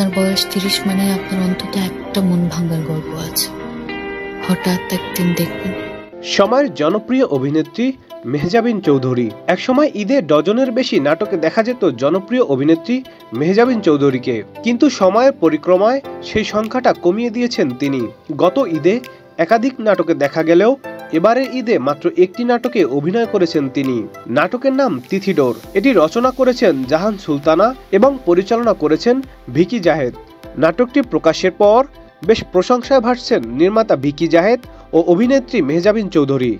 আপনার বয়স 30 মানে আপনার অন্তত একটা মন ভাঙার গল্প আছে। হঠাৎ একদিন দেখবেন। সময়ের জনপ্রিয় অভিনেত্রী মেহজাবিন চৌধুরী। একসময় ঈদে ডজনের বেশি নাটকে দেখা যেত জনপ্রিয় অভিনেত্রী মেহজাবিন চৌধুরীকে, কিন্তু সময়ের পরিক্রমায় সেই সংখ্যাটা কমিয়ে দিয়েছেন তিনি। গত ঈদে একাধিক নাটকে দেখা গেলেও এবারের ঈদে মাত্র একটি নাটকে অভিনয় করেছেন তিনি। নাটকের নাম তিথিডোর। এটি রচনা করেছেন জাহান সুলতানা এবং পরিচালনা করেছেন ভিকি জাহেদ। নাটকটি প্রকাশের পর বেশ প্রশংসায় ভাসছেন নির্মাতা ভিকি জাহেদ ও অভিনেত্রী মেহজাবিন চৌধুরী।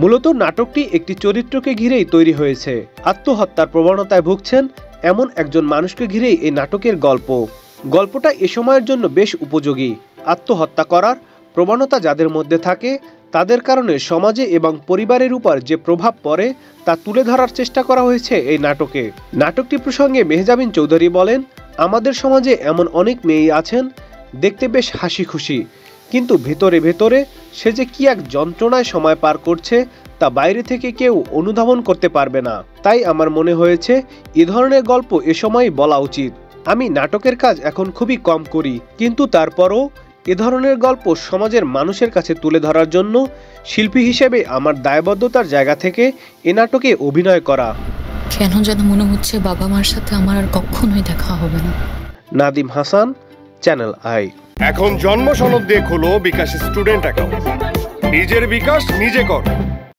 মূলত নাটকটি একটি চরিত্রকে ঘিরেই তৈরি হয়েছে। আত্মহত্যার প্রবণতায় ভুগছেন এমন একজন মানুষকে ঘিরেই এই নাটকের গল্প। গল্পটা এ সময়ের জন্য বেশ উপযোগী। আত্মহত্যা করার প্রবণতা যাদের মধ্যে থাকে তাদের কারণে সমাজে এবং পরিবারের উপর যে প্রভাব পড়ে তা তুলে ধরার চেষ্টা করা হয়েছে এই নাটকে। নাটকটি প্রসঙ্গে মেহজাবিন চৌধুরী বলেন, আমাদের সমাজে এমন অনেক মেয়ে আছেন দেখতে বেশ হাসি খুশি, কিন্তু ভেতরে ভেতরে সে যে কি এক যন্ত্রণায় সময় পার করছে তা বাইরে থেকে কেউ অনুধাবন করতে পারবে না। তাই আমার মনে হয়েছে এ ধরনের গল্প এ সময়ই বলা উচিত। আমি নাটকের কাজ এখন খুবই কম করি, কিন্তু তারপরও এ ধরনের গল্প সমাজের মানুষের কাছে তুলে ধরার জন্য শিল্পী হিসেবে আমার দায়বদ্ধতার জায়গা থেকে এ নাটকে অভিনয় করা। কেন যেন মনে হচ্ছে বাবা মার সাথে আমার আর কখনোই দেখা হবে না। Nadim Hasan, channel I. এখন জন্ম সনদ দিয়ে খোলো বিকাশ স্টুডেন্ট অ্যাকাউন্ট। নিজের বিকাশ নিজে কর।